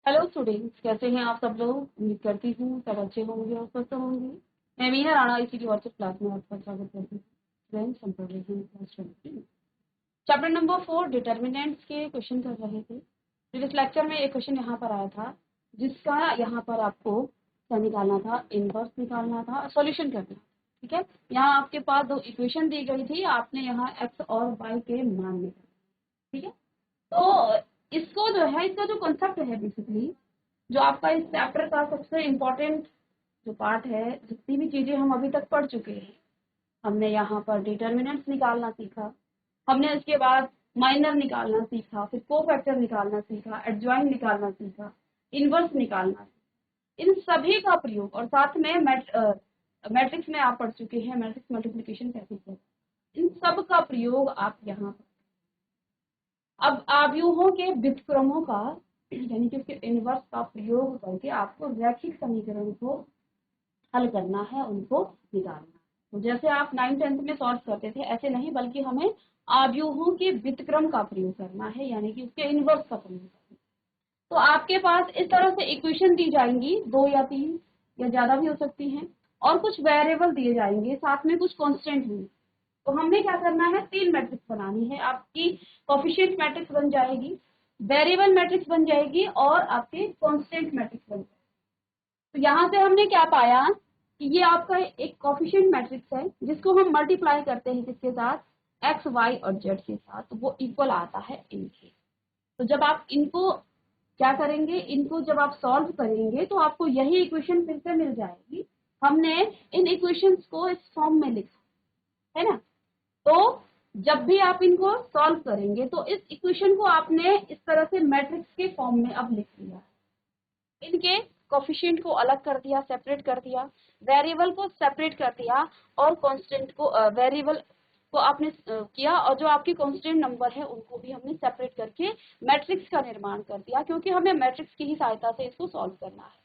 Hello students, कैसे हैं आप सब लोग। उम्मीद करती हूँ सब अच्छे होंगे और स्वस्थ होंगे। मैं मीना राणा इसी की व्हाट्सएप क्लास में आपका स्वागत करती हूँ। फ्रेंड्स, हम पढ़ रहे हैं क्लास 20 चैप्टर नंबर 4 डिटर्मिनेंट्स के क्वेश्चन कर रहे थे। प्रीवियस लेक्चर में एक क्वेश्चन यहाँ पर आया था जिसका यहाँ पर आपको क्या निकालना था, इनवर्स निकालना था, सॉल्यूशन करना। ठीक है, यहाँ आपके पास दो इक्वेशन दी गई थी, आपने यहाँ एक्स और वाई के मान निकाले। ठीक है, तो इसको जो है, इसका जो कॉन्सेप्ट है बेसिकली, जो आपका इस चैप्टर का सबसे इम्पोर्टेंट जो पार्ट है, जितनी भी चीजें हम अभी तक पढ़ चुके हैं, हमने यहाँ पर डिटर्मिनेंट्स निकालना सीखा, हमने उसके बाद माइनर निकालना सीखा, फिर कोफैक्टर निकालना सीखा, एडजॉइंट निकालना सीखा, इनवर्स निकालना। इन सभी का प्रयोग, और साथ में मैट्रिक्स में आप पढ़ चुके हैं मैट्रिक्स मल्टीप्लिकेशन कैसे किया, इन सब का प्रयोग आप यहाँ पर अब आव्यूहों के व्युत्क्रमों का यानी कि उसके इनवर्स का प्रयोग करके आपको रैखिक समीकरण को हल करना है, उनको निकालना। तो जैसे आप 9th-10th में सॉल्व करते थे ऐसे नहीं, बल्कि हमें आव्यूहों के व्युत्क्रम का प्रयोग करना है, यानी कि उसके इनवर्स का प्रयोग करना है। तो आपके पास इस तरह से इक्वेशन दी जाएंगी, 2 या 3 या ज्यादा भी हो सकती हैं, और कुछ वेरिएबल दिए जाएंगे, साथ में कुछ कांस्टेंट भी। तो हमें क्या करना है, 3 मैट्रिक्स बनानी है। आपकी कोफिशिएंट मैट्रिक्स बन जाएगी, वेरिएबल मैट्रिक्स बन जाएगी, और आपके कांस्टेंट मैट्रिक्स बन जाएगी। तो यहाँ से हमने क्या पाया कि ये आपका एक कोफिशिएंट मैट्रिक्स है, जिसको हम मल्टीप्लाई करते हैं किसके साथ, एक्स वाई और जेड के साथ, तो वो इक्वल आता है इनके। तो जब आप इनको क्या करेंगे, इनको जब आप सॉल्व करेंगे तो आपको यही इक्वेशन फिर से मिल जाएगी। हमने इन इक्वेशंस को इस फॉर्म में लिखा है ना। तो जब भी आप इनको सॉल्व करेंगे तो इस इक्वेशन को आपने इस तरह से मैट्रिक्स के फॉर्म में अब लिख लिया। इनके कोफिशिएंट को अलग कर दिया, सेपरेट कर दिया, वेरिएबल को सेपरेट कर दिया, और कांस्टेंट को वेरिएबल को आपने किया, और जो आपके कांस्टेंट नंबर है उनको भी हमने सेपरेट करके मैट्रिक्स का निर्माण कर दिया, क्योंकि हमें मैट्रिक्स की ही सहायता से इसको सॉल्व करना है।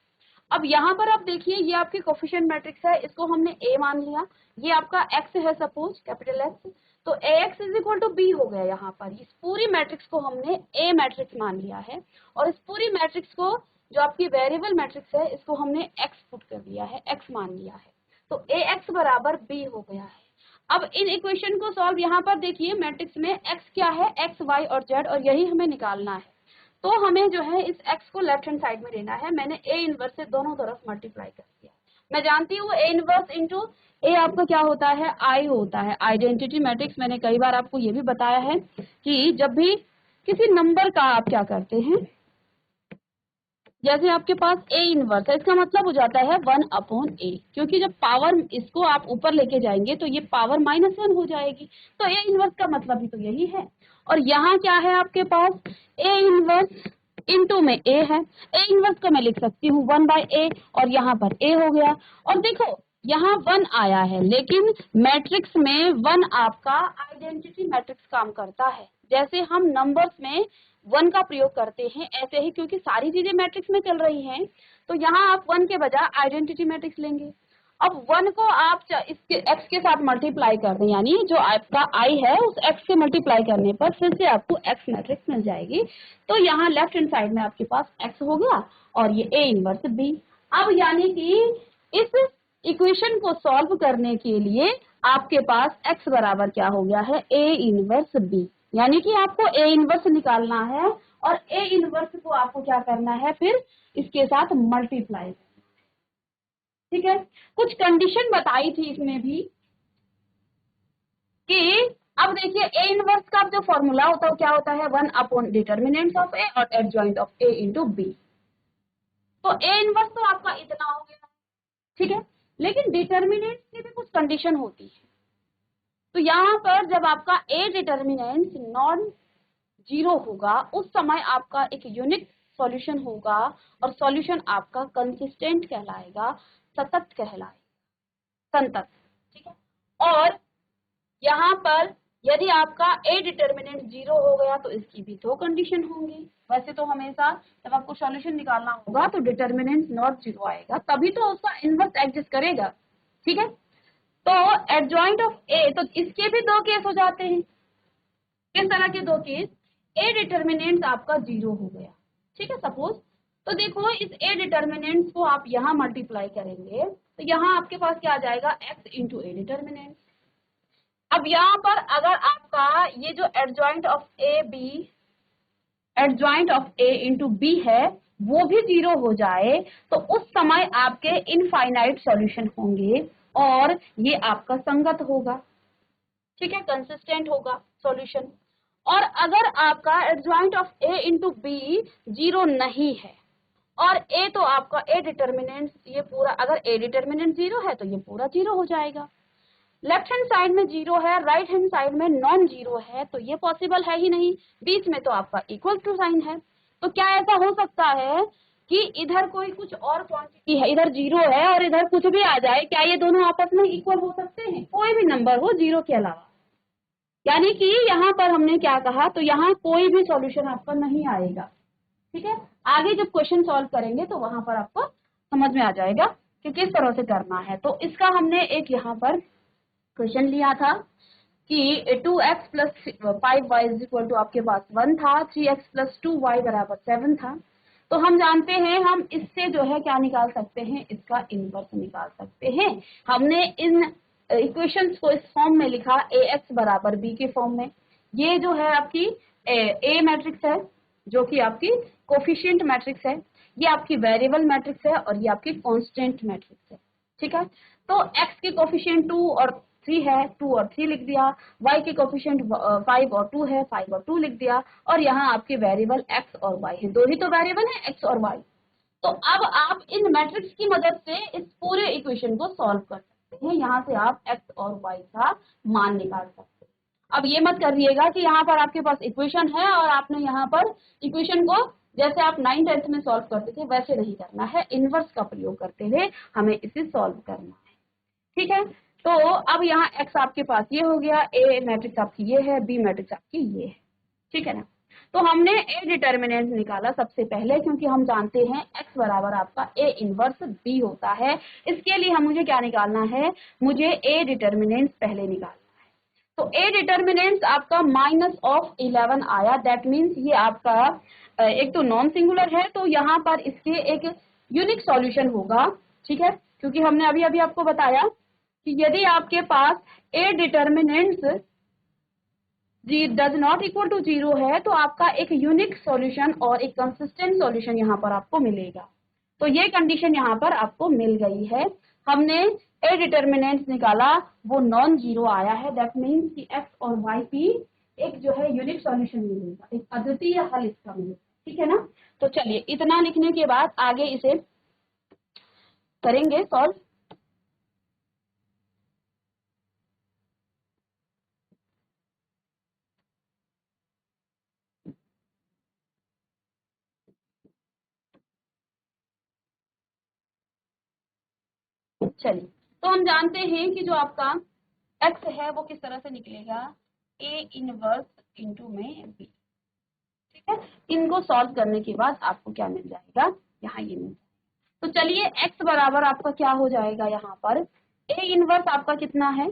अब यहाँ पर आप देखिए, ये आपकी कोफिशिएंट मैट्रिक्स है, इसको हमने ए मान लिया। ये आपका एक्स है, सपोज कैपिटल एक्स, तो A X is equal to B हो गया। यहाँ पर इस पूरी मैट्रिक्स को हमने ए मैट्रिक्स मान लिया है, और इस पूरी मैट्रिक्स को, जो आपकी वेरिएबल मैट्रिक्स है, इसको हमने एक्स पुट कर दिया है, एक्स मान लिया है। तो ए एक्स बराबर बी हो गया है। अब इन इक्वेशन को सॉल्व, यहाँ पर देखिए मैट्रिक्स में एक्स क्या है, एक्स वाई और जेड, और यही हमें निकालना है। तो हमें जो है इस x को लेफ्ट हैंड साइड में लेना है। मैंने a इनवर्स से दोनों तरफ मल्टीप्लाई कर दिया। मैं जानती हूँ a इनवर्स इंटू a आपका क्या होता है, I होता है, आइडेंटिटी मैट्रिक्स। मैंने कई बार आपको ये भी बताया है कि जब भी किसी नंबर का आप क्या करते हैं, जैसे आपके पास a इनवर्स है, इसका मतलब हो जाता है 1/a, क्योंकि जब पावर इसको आप ऊपर लेके जाएंगे तो ये पावर -1 हो जाएगी। तो a इनवर्स का मतलब भी तो यही है। और यहाँ क्या है आपके पास, a इनवर्स इनटू में a है। a इनवर्स को मैं लिख सकती हूँ 1/a, और यहाँ पर a हो गया। और देखो यहाँ 1 आया है, लेकिन मैट्रिक्स में 1 आपका आइडेंटिटी मैट्रिक्स काम करता है। जैसे हम नंबर्स में 1 का प्रयोग करते हैं, ऐसे ही क्योंकि सारी चीजें मैट्रिक्स में चल रही हैं, तो यहाँ आप 1 के बजाय आइडेंटिटी मैट्रिक्स लेंगे। अब 1 को आप इसके x के साथ मल्टीप्लाई कर दें, यानी जो आपका i है उस x से मल्टीप्लाई करने पर फिर से आपको x मैट्रिक्स मिल जाएगी। तो यहाँ लेफ्ट हैंड साइड में आपके पास x हो गया, और ये a इनवर्स b। अब यानी कि इस इक्वेशन को सॉल्व करने के लिए आपके पास x बराबर क्या हो गया है, a इनवर्स b, यानी कि आपको a इनवर्स निकालना है, और a इनवर्स को आपको क्या करना है, फिर इसके साथ मल्टीप्लाई। ठीक है, कुछ कंडीशन बताई थी इसमें भी कि अब देखिए a इनवर्स का जो फॉर्मूला होता है वो क्या होता है, 1 डिटर्मिनेंट ऑफ a और adjoint of a into b। तो a इनवर्स तो आपका इतना हो गया, ठीक है, लेकिन डिटर्मिनेंट की भी कुछ कंडीशन होती है। तो यहाँ पर जब आपका a डिटर्मिनेंट नॉन जीरो होगा, उस समय आपका एक यूनिक सॉल्यूशन होगा, और सॉल्यूशन आपका कंसिस्टेंट कहलाएगा, सतत कहलाएगा, संतत। ठीक है, और यहाँ पर यदि आपका a डिटर्मिनेंट 0 हो गया तो इसकी भी 2 कंडीशन होंगी। वैसे तो हमेशा जब आपको सॉल्यूशन निकालना होगा तो डिटर्मिनेंट नॉट 0 आएगा, तभी तो उसका इनवर्स एग्जिस्ट करेगा। ठीक है, तो एडजॉइंट ऑफ a, तो इसके भी 2 केस हो जाते हैं। किस तरह के 2 केस, a डिटर्मिनेंट आपका 0 हो गया, ठीक है सपोज, तो देखो इस ए डिटर्मिनेंट्स को आप यहाँ मल्टीप्लाई करेंगे तो यहाँ आपके पास क्या आ जाएगा, x इंटू ए डिटर्मिनेंट। अब यहाँ पर अगर आपका ये जो adjoint of A B, adjoint of A into B है वो भी 0 हो जाए तो उस समय आपके इनफाइनाइट सॉल्यूशन होंगे और ये आपका संगत होगा, ठीक है, कंसिस्टेंट होगा सॉल्यूशन। और अगर आपका adjoint of A into B 0 नहीं है और ए तो आपका ए डिटर्मिनेंट ये पूरा, अगर ए डिटर्मिनेंट 0 है तो ये पूरा 0 हो जाएगा। लेफ्ट हैंड साइड में 0 है, राइट हैंड साइड में नॉन 0 है, तो ये पॉसिबल है ही नहीं। बीच में तो आपका इक्वल टू साइन है, तो क्या ऐसा हो सकता है कि इधर कोई कुछ और क्वांटिटी है, इधर 0 है और इधर कुछ भी आ जाए, क्या ये दोनों आपस में इक्वल हो सकते हैं? कोई भी नंबर हो 0 के अलावा। यानी कि यहाँ पर हमने क्या कहा, तो यहाँ कोई भी सॉल्यूशन आपका नहीं आएगा, ठीक है। आगे जब क्वेश्चन सॉल्व करेंगे तो वहां पर आपको समझ में आ जाएगा कि किस तरह से करना है। तो इसका हमने एक यहाँ पर क्वेश्चन लिया था कि 2x plus 5y is equal to आपके पास 1 था, 3x प्लस 2y बराबर 7 था। तो हम जानते हैं हम इससे जो है क्या निकाल सकते हैं, इसका इनवर्स निकाल सकते हैं। हमने इन इक्वेशंस को इस फॉर्म में लिखा ax बराबर b के फॉर्म में। ये जो है आपकी ए मैट्रिक्स है जो कि आपकी कोफिशिएंट मैट्रिक्स है, ये आपकी वेरिएबल मैट्रिक्स है और ये आपकी कांस्टेंट मैट्रिक्स है, ठीक है। तो x के कोफिशिएंट 2 और 3 है, 2 और 3 लिख दिया, y के कोफिशिएंट 5 और 2 है, 5 और 2 लिख दिया, और यहाँ आपके वेरिएबल x और y है, दो ही तो वेरिएबल है x और y। तो अब आप इन मैट्रिक्स की मदद से इस पूरे इक्वेशन को सॉल्व कर सकते हैं। यहाँ से आप x और y का मान निकाल सकते हैं। अब ये मत करिएगा कि यहाँ पर आपके पास इक्वेशन है और आपने यहाँ पर इक्वेशन को जैसे आप 9th-10th में सॉल्व करते थे वैसे नहीं करना है, इनवर्स का प्रयोग करते हुए हमें इसे सॉल्व करना है, ठीक है। तो अब यहाँ x आपके पास ये हो गया, a मैट्रिक्स आपकी ये है, b मैट्रिक्स आपकी ये है, ठीक है ना। तो हमने a डिटर्मिनेंट निकाला सबसे पहले, क्योंकि हम जानते हैं x बराबर आपका a इनवर्स b होता है। इसके लिए हम मुझे क्या निकालना है, मुझे a डिटर्मिनेंट पहले निकालना है। तो a डिटर्मिनेंट आपका -11 आया, दैट मीन्स ये आपका एक तो नॉन सिंगुलर है, तो यहाँ पर इसके एक यूनिक सॉल्यूशन होगा, ठीक है। क्योंकि हमने अभी अभी आपको बताया कि यदि आपके पास a determinant does not equal to 0 है तो आपका एक यूनिक सॉल्यूशन और एक कंसिस्टेंट सॉल्यूशन यहाँ पर आपको मिलेगा। तो ये कंडीशन यहाँ पर आपको मिल गई है। हमने ए डिटर्मिनेंट निकाला, वो नॉन 0 आया है, दैट मीन्स कि x और y की एक जो है यूनिक सॉल्यूशन मिलेगा, एक अद्वितीय हल इसका मिलेगा, ठीक है ना। तो चलिए इतना लिखने के बाद आगे इसे करेंगे सॉल्व। चलिए, तो हम जानते हैं कि जो आपका x है वो किस तरह से निकलेगा, a इनवर्स इंटू में b, ठीक है। इनको सॉल्व करने के बाद आपको क्या मिल जाएगा, यहाँ ये मिल जाएगा। तो चलिए x बराबर आपका क्या हो जाएगा, यहाँ पर a इनवर्स आपका कितना है,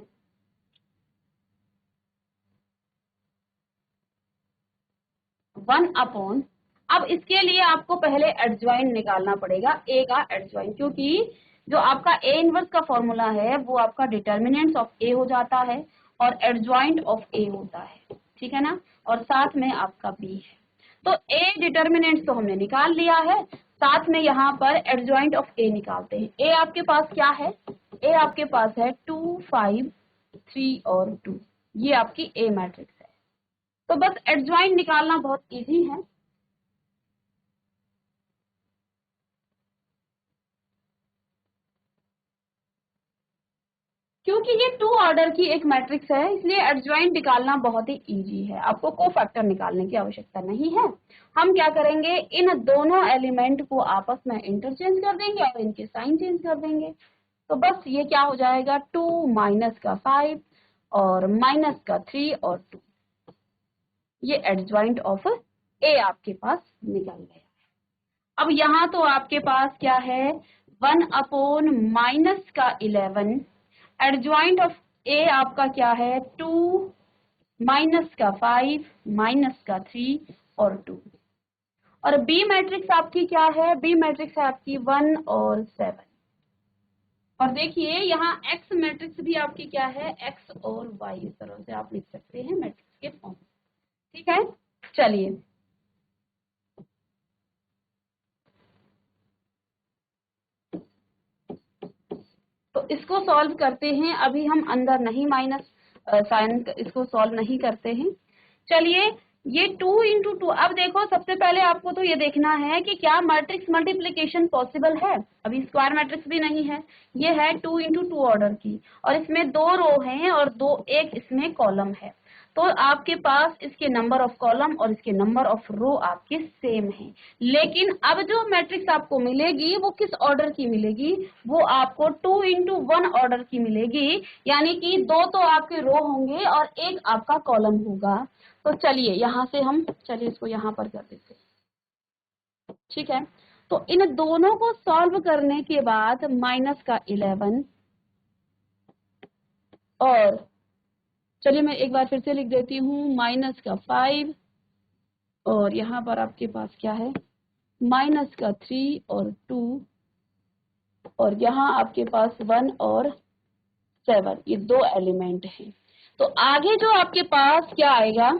1/, अब इसके लिए आपको पहले एडजॉइंट निकालना पड़ेगा, a का एडजॉइंट, क्योंकि जो आपका a इनवर्स का फॉर्मूला है वो आपका डिटर्मिनेंट ऑफ a हो जाता है और एडजॉइंट ऑफ a होता है, ठीक है ना, और साथ में आपका b है। तो a डिटर्मिनेंट तो हमने निकाल लिया है, साथ में यहाँ पर एडजॉइंट ऑफ a निकालते हैं। a आपके पास क्या है, a आपके पास है 2, 5, 3 और 2, ये आपकी a मैट्रिक्स है। तो बस एडजॉइंट निकालना बहुत इजी है। क्योंकि ये 2 ऑर्डर की एक मैट्रिक्स है इसलिए एडजॉइंट निकालना बहुत ही इजी है, आपको कोफैक्टर निकालने की आवश्यकता नहीं है। हम क्या करेंगे, इन दोनों एलिमेंट को आपस में इंटरचेंज कर देंगे और इनके साइन चेंज कर देंगे। तो बस ये क्या हो जाएगा, 2 माइनस का 5 और माइनस का 3 और 2, ये एडजॉइंट ऑफ ए आपके पास निकल गया। अब यहाँ तो आपके पास क्या है, 1/, माइनस का 11, एडजॉइंट ऑफ ए आपका क्या है, 2, माइनस का 5, माइनस का 3 और 2, और बी मैट्रिक्स आपकी क्या है, बी मैट्रिक्स है आपकी 1 और 7। और देखिए यहाँ एक्स मैट्रिक्स भी आपकी क्या है, एक्स और वाई, इस तरह से आप लिख सकते हैं मैट्रिक्स के फॉर्म। ठीक है, चलिए तो इसको सॉल्व करते हैं। अभी हम अंदर नहीं माइनस साइन इसको सॉल्व नहीं करते हैं। चलिए ये 2 इंटू 2, अब देखो सबसे पहले आपको तो ये देखना है कि क्या मैट्रिक्स मल्टीप्लिकेशन पॉसिबल है। अभी स्क्वायर मैट्रिक्स भी नहीं है, ये है 2 इंटू 2 ऑर्डर की, और इसमें 2 रो हैं और एक इसमें कॉलम है। तो आपके पास इसके नंबर ऑफ कॉलम और इसके नंबर ऑफ रो आपके सेम हैं। लेकिन अब जो मैट्रिक्स आपको मिलेगी वो किस ऑर्डर की मिलेगी, वो आपको 2 इंटू 1 ऑर्डर की मिलेगी, यानी कि 2 तो आपके रो होंगे और 1 आपका कॉलम होगा। तो चलिए यहाँ से हम, चलिए इसको यहाँ पर कर देते हैं। ठीक है, तो इन दोनों को सॉल्व करने के बाद माइनस का 11 और चलिए मैं एक बार फिर से लिख देती हूँ, माइनस का 5 और यहाँ पर आपके पास क्या है, माइनस का 3 और 2 और यहाँ आपके पास 1 और 7, ये 2 एलिमेंट हैं। तो आगे जो आपके पास क्या आएगा,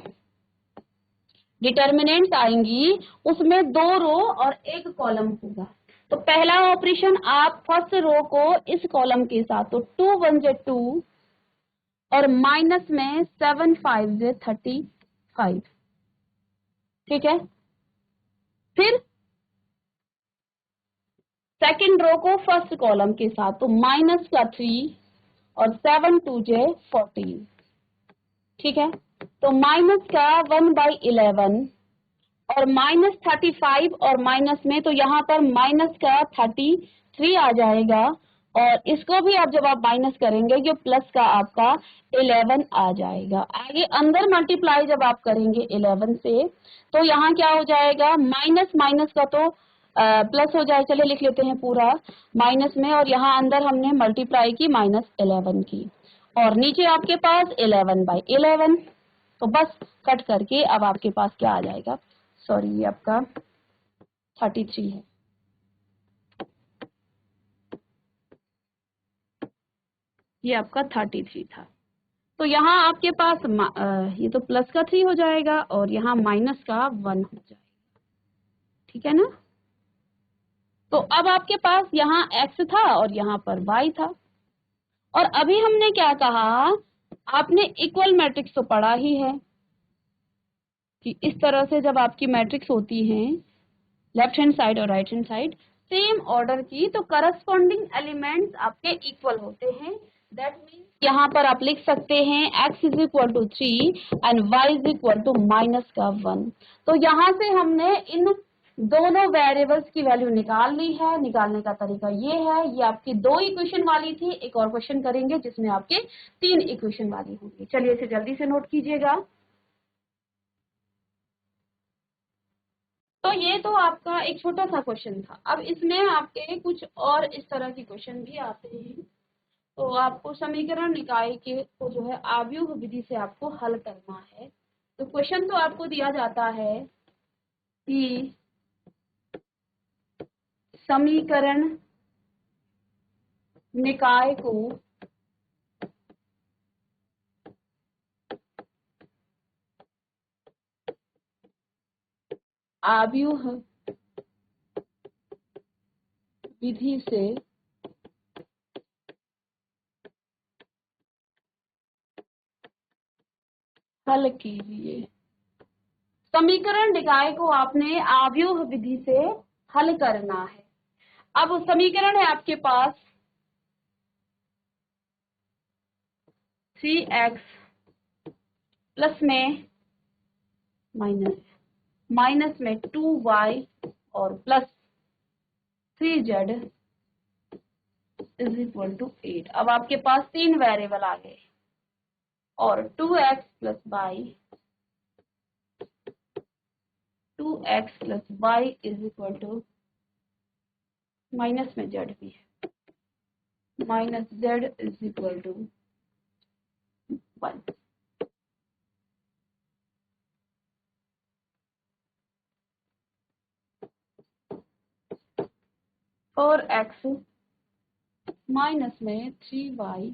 डिटर्मिनेंट्स आएंगी, उसमें 2 रो और 1 कॉलम होगा। तो पहला ऑपरेशन आप फर्स्ट रो को इस कॉलम के साथ, तो 2 1 जे 2 और माइनस में 7 5 जे 35। ठीक है, फिर सेकंड रो को फर्स्ट कॉलम के साथ, तो माइनस का 3 और 7 2 जे 14। ठीक है, तो माइनस का 1/11 और माइनस 35 और माइनस में, तो यहाँ पर माइनस का 33 आ जाएगा, और इसको भी आप जब आप माइनस करेंगे जो प्लस का आपका 11 आ जाएगा। आगे अंदर मल्टीप्लाई जब आप करेंगे 11 से, तो यहाँ क्या हो जाएगा, माइनस माइनस का तो प्लस हो जाए, चलिए लिख लेते हैं पूरा माइनस में, और यहाँ अंदर हमने मल्टीप्लाई की -11 की, और नीचे आपके पास 11/11। तो बस कट करके अब आपके पास क्या आ जाएगा, सॉरी ये आपका 33 है। ये आपका 33 था। तो यहाँ आपके पास ये तो प्लस का 3 हो जाएगा और यहाँ माइनस का 1 हो जाएगा। ठीक है ना, तो अब आपके पास यहाँ x था और यहाँ पर y था। और अभी हमने क्या कहा, आपने इक्वल मैट्रिक्स तो पढ़ा ही है कि इस तरह से जब आपकी मैट्रिक्स होती हैं लेफ्ट हैंड साइड और right hand side same order की, तो करस्पॉन्डिंग एलिमेंट्स आपके इक्वल होते हैं। दैट मीन्स यहाँ पर आप लिख सकते हैं x is equal to 3 and y is equal to minus का 1। तो यहाँ से हमने इन दोनों वेरिएबल्स की वैल्यू निकाल ली है। निकालने का तरीका ये है, ये आपकी 2 इक्वेशन वाली थी, एक और क्वेश्चन करेंगे जिसमें आपके 3 इक्वेशन वाली होंगी। चलिए इसे जल्दी से नोट कीजिएगा। तो ये तो आपका एक छोटा सा क्वेश्चन था। अब इसमें आपके कुछ और इस तरह के क्वेश्चन भी आते हैं। तो आपको समीकरण निकाय के को जो है आव्यूह विधि से आपको हल करना है। तो क्वेश्चन तो आपको दिया जाता है कि समीकरण निकाय को आव्यूह विधि से हल कीजिए। समीकरण निकाय को आपने आव्यूह विधि से हल करना है। अब समीकरण है आपके पास 3x प्लस में माइनस में 2y और plus 3z is equal to 8। अब आपके पास 3 वेरिएबल आ गए, और 2x plus y is equal to minus में z भी है, minus z is equal to 1। 4x minus में 3y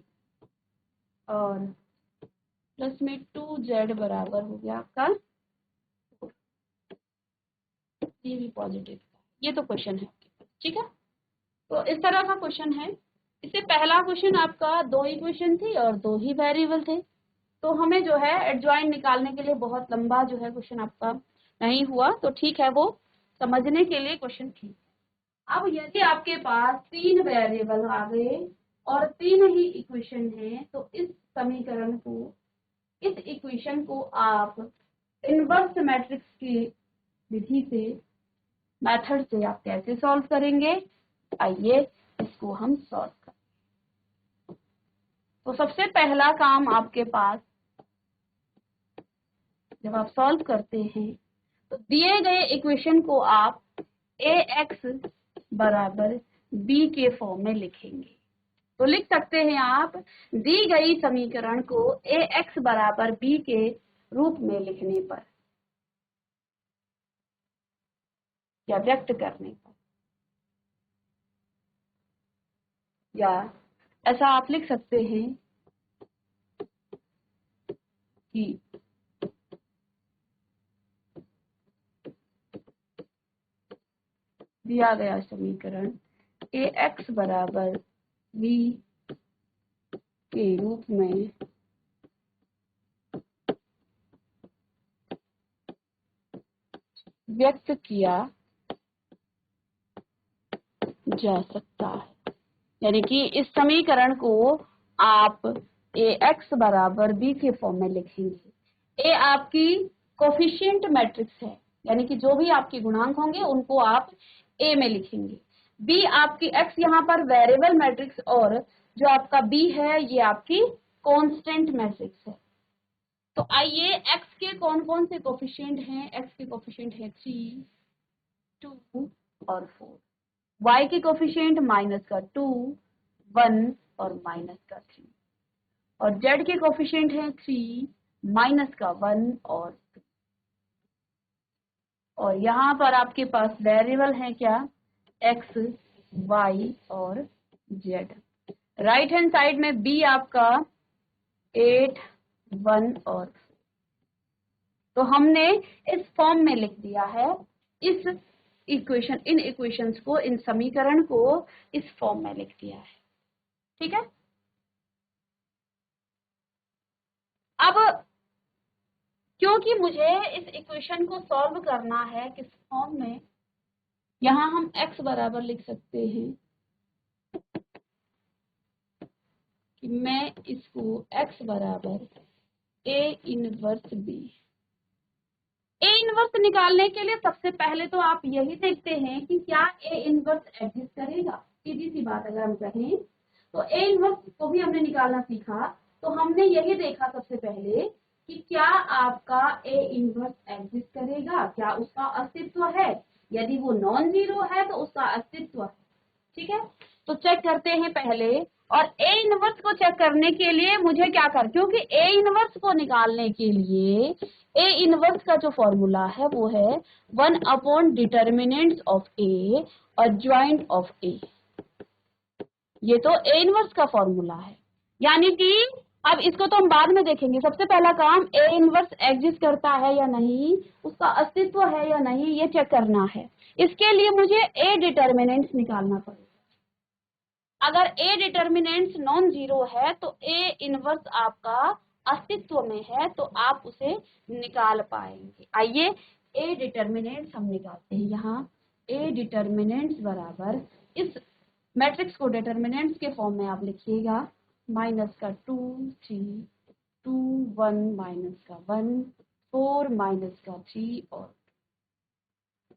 और प्लस में 2z बराबर हो गया आपका, ये भी पॉजिटिव। ये तो क्वेश्चन है आपके पास, ठीक है। तो इस तरह का क्वेश्चन है। इससे पहला क्वेश्चन आपका 2 इक्वेशन थी और 2 ही वेरिएबल थे, तो हमें जो है एडजॉइन निकालने के लिए बहुत लंबा जो है क्वेश्चन आपका नहीं हुआ, तो ठीक है, वो समझने के लिए क्वेश्चन ठीक है। अब यदि आपके पास 3 वेरिएबल आ गए और 3 ही इक्वेशन है, तो इस समीकरण को, इस इक्वेशन को आप इनवर्स मैट्रिक्स की विधि से, मेथड से आप कैसे सॉल्व करेंगे, आइए इसको हम सॉल्व करें। तो सबसे पहला काम आपके पास, जब आप सॉल्व करते हैं तो दिए गए इक्वेशन को आप ax बराबर b के फॉर्म में लिखेंगे। तो लिख सकते हैं आप, दी गई समीकरण को ax बराबर b के रूप में लिखने पर या व्यक्त करने पर, या ऐसा आप लिख सकते हैं कि दिया गया समीकरण ax बराबर b के रूप में व्यक्त किया जा सकता है। यानी कि इस समीकरण को आप ax बराबर b के फॉर्म में लिखेंगे। a आपकी कोफिशिएंट मैट्रिक्स है, यानी कि जो भी आपके गुणांक होंगे उनको आप a में लिखेंगे। b आपकी x यहाँ पर वेरिएबल मैट्रिक्स, और जो आपका b है ये आपकी कांस्टेंट मैट्रिक्स है। तो आइए x के कौन कौन से कोफिशिएंट हैं, x के कोफिशिएंट है 3, 2 और 4। y के कोफिशिएंट माइनस का 2, 1 और माइनस का 3, और z के कोफिशिएंट है 3, माइनस का 1 और 2। और यहाँ पर आपके पास वेरिएबल है क्या, x, y और z। राइट हैंड साइड में b आपका 8, 1 और 4। तो हमने इस फॉर्म में लिख दिया है, इस इक्वेशन, इन इक्वेशंस को, इन समीकरण को इस फॉर्म में लिख दिया है, ठीक है। अब क्योंकि मुझे इस इक्वेशन को सॉल्व करना है किस फॉर्म में, यहां हम x बराबर लिख सकते हैं कि मैं इसको x बराबर a inverse b। a inverse निकालने के लिए सबसे पहले तो आप यही देखते हैं कि क्या a इनवर्स एग्जिस्ट करेगा। सीधी सी बात अगर हम कहें तो a इनवर्स को भी हमने निकालना सीखा, तो हमने यही देखा सबसे पहले कि क्या आपका a इनवर्स एग्जिस्ट करेगा, क्या उसका अस्तित्व है। यदि वो नॉन जीरो है तो उसका अस्तित्व है, ठीक है। तो चेक करते हैं पहले, और a इनवर्स को चेक करने के लिए मुझे क्या कर, क्योंकि a इनवर्स को निकालने के लिए a इनवर्स का जो फॉर्मूला है वो है 1 अपॉन डिटर्मिनेंट्स ऑफ a और ज्वाइंट ऑफ a। ये तो a इनवर्स का फॉर्मूला है, यानी कि अब इसको तो हम बाद में देखेंगे। सबसे पहला काम a इनवर्स एग्जिस्ट करता है या नहीं, उसका अस्तित्व है या नहीं, ये चेक करना है। इसके लिए मुझे a डिटर्मिनेंट्स निकालना पड़ेगा। अगर a डिटर्मिनेंट्स नॉन जीरो है तो a इनवर्स आपका अस्तित्व में है, तो आप उसे निकाल पाएंगे। आइए a डिटर्मिनेंट्स हम निकालते हैं। यहाँ a डिटर्मिनेंट्स बराबर, इस मैट्रिक्स को डिटर्मिनेंट्स के फॉर्म में आप लिखिएगा, माइनस का 2, 3, 2, 1, माइनस का 1, 4, माइनस का 3 और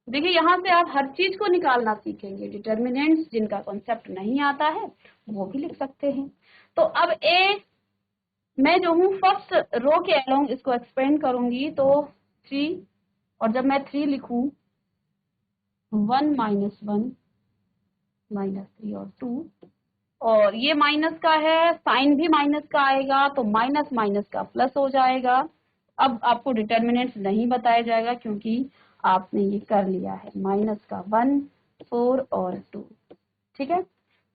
देखिए यहाँ से आप हर चीज को निकालना सीखेंगे। डिटर्मिनेंट्स जिनका कॉन्सेप्ट नहीं आता है वो भी लिख सकते हैं। तो अब ए, मैं जो हूँ फर्स्ट रो के अलोंग इसको एक्सपेंड करूंगी, तो 3, और जब मैं 3 लिखूं 1 माइनस 1 माइनस 3 और 2, और ये माइनस का है, साइन भी माइनस का आएगा, तो माइनस माइनस का प्लस हो जाएगा। अब आपको डिटर्मिनेंट्स नहीं बताया जाएगा क्योंकि आपने ये कर लिया है। माइनस का 1, 4 और 2, ठीक है।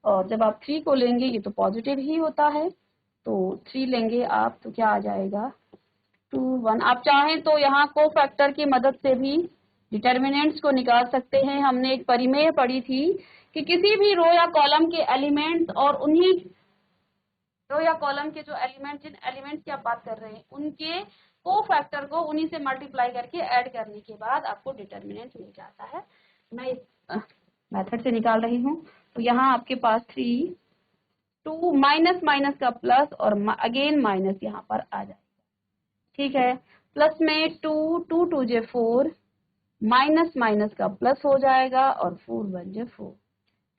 और जब आप 3 को लेंगे ये तो पॉजिटिव ही होता है, तो 3 लेंगे आप तो क्या आ जाएगा 2 1। आप चाहें तो यहाँ को फैक्टर की मदद से भी डिटर्मिनेंट्स को निकाल सकते हैं। हमने एक परिमेय पढ़ी थी कि किसी भी रो या कॉलम के एलिमेंट्स और उन्हीं रो या कॉलम के जो एलिमेंट जिन एलिमेंट्स की आप बात कर रहे हैं उनके को फैक्टर को उन्हीं से मल्टीप्लाई करके ऐड करने के बाद आपको डिटर्मिनेंट मिल जाता है। मैं इस मेथड से निकाल रही हूँ। तो यहाँ आपके पास 3 2 माइनस माइनस का प्लस और अगेन माइनस यहाँ पर आ जाएगा। ठीक है, प्लस में 2 2 2 जे 4 माइनस माइनस का प्लस हो जाएगा और 4 1 जे 4।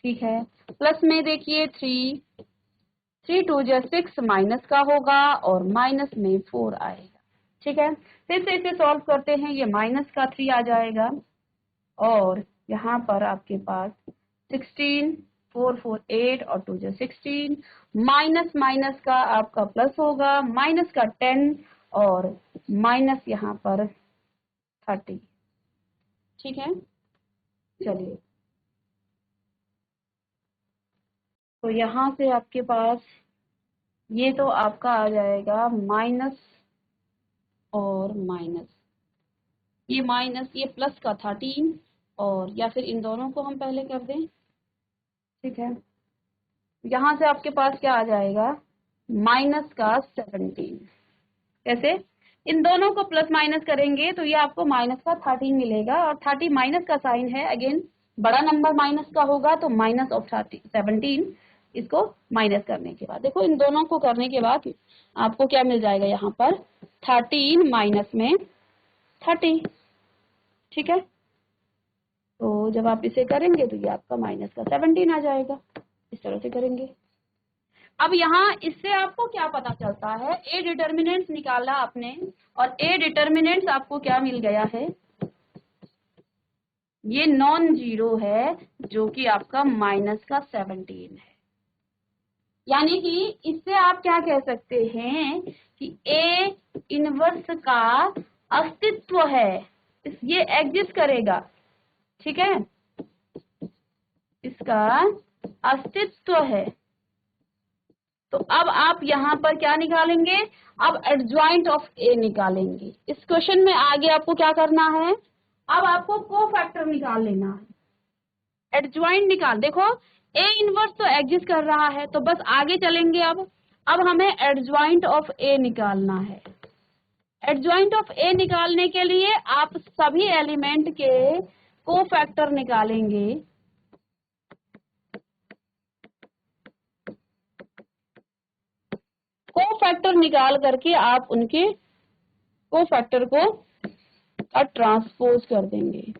ठीक है, प्लस में देखिए 3 3 2 जे 6 माइनस का होगा और माइनस में 4 आएगा। ठीक है, फिर से इसे सॉल्व करते हैं। ये माइनस का 3 आ जाएगा और यहाँ पर आपके पास 16 4 4 8 और 2 जो 16 माइनस माइनस का आपका प्लस होगा, माइनस का 10 और माइनस यहाँ पर 30। ठीक है, चलिए तो यहाँ से आपके पास ये तो आपका आ जाएगा माइनस और माइनस, ये माइनस ये प्लस का 13 और या फिर इन दोनों को हम पहले कर दें। ठीक है, यहाँ से आपके पास क्या आ जाएगा माइनस का 17। कैसे, इन दोनों को प्लस माइनस करेंगे तो ये आपको माइनस का 13 मिलेगा और 30 माइनस का साइन है, अगेन बड़ा नंबर माइनस का होगा तो माइनस ऑफ 17। इसको माइनस करने के बाद देखो इन दोनों को करने के बाद आपको क्या मिल जाएगा यहाँ पर 13 माइनस में 30। ठीक है, तो जब आप इसे करेंगे तो ये आपका माइनस का 17 आ जाएगा। इस तरह से करेंगे। अब यहाँ इससे आपको क्या पता चलता है, ए डिटर्मिनेंट्स निकाला आपने और ए डिटर्मिनेंट्स आपको क्या मिल गया है, ये नॉन जीरो है जो कि आपका माइनस का 17 है। यानी कि इससे आप क्या कह सकते हैं कि ए इनवर्स का अस्तित्व है, ये एग्जिस्ट करेगा। ठीक है, इसका अस्तित्व है। तो अब आप यहाँ पर क्या निकालेंगे, अब एडजॉइंट ऑफ ए निकालेंगे। इस क्वेश्चन में आगे आपको क्या करना है, अब आपको कोफैक्टर निकाल लेना है, एडजॉइंट निकाल। देखो ए इनवर्स तो एग्जिस्ट कर रहा है तो बस आगे चलेंगे। अब हमें एडजॉइंट ऑफ ए निकालना है। एडजॉइंट ऑफ ए निकालने के लिए आप सभी एलिमेंट के कोफैक्टर निकालेंगे। कोफैक्टर निकाल करके आप उनके कोफैक्टर को ट्रांसपोज कर देंगे।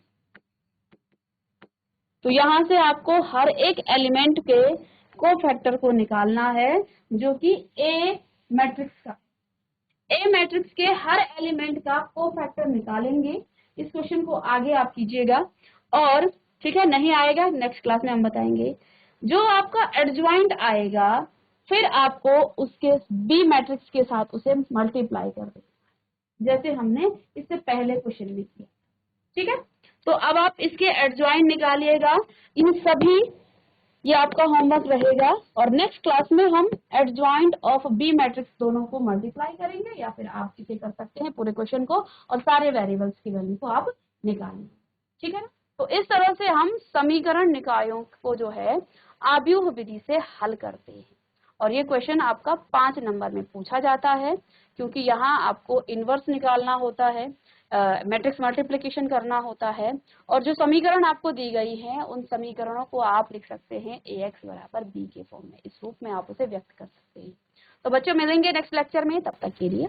तो यहाँ से आपको हर एक एलिमेंट के कोफैक्टर को निकालना है जो कि ए मैट्रिक्स का, ए मैट्रिक्स के हर एलिमेंट का कोफैक्टर निकालेंगे। इस क्वेश्चन को आगे आप कीजिएगा और ठीक है, नहीं आएगा नेक्स्ट क्लास में हम बताएंगे। जो आपका एडजॉइंट आएगा फिर आपको उसके बी मैट्रिक्स के साथ उसे मल्टीप्लाई कर दें, जैसे हमने इससे पहले क्वेश्चन में किया। ठीक है, तो अब आप इसके एडजॉइंट निकालिएगा। इन सभी ये आपका होमवर्क रहेगा और नेक्स्ट क्लास में हम एडजॉइंट ऑफ बी मैट्रिक्स दोनों को मल्टीप्लाई करेंगे या फिर आप इसे कर सकते हैं पूरे क्वेश्चन को और सारे वेरिएबल्स की वैल्यू को आप निकालेंगे। ठीक है ना, तो इस तरह से हम समीकरण निकायों को जो है आव्यूह विधि से हल करते हैं और ये क्वेश्चन आपका 5 नंबर में पूछा जाता है क्योंकि यहाँ आपको इनवर्स निकालना होता है, मैट्रिक्स मल्टीप्लिकेशन करना होता है और जो समीकरण आपको दी गई है उन समीकरणों को आप लिख सकते हैं ax बराबर b के फॉर्म में। इस रूप में आप उसे व्यक्त कर सकते हैं। तो बच्चों मिलेंगे नेक्स्ट लेक्चर में, तब तक के लिए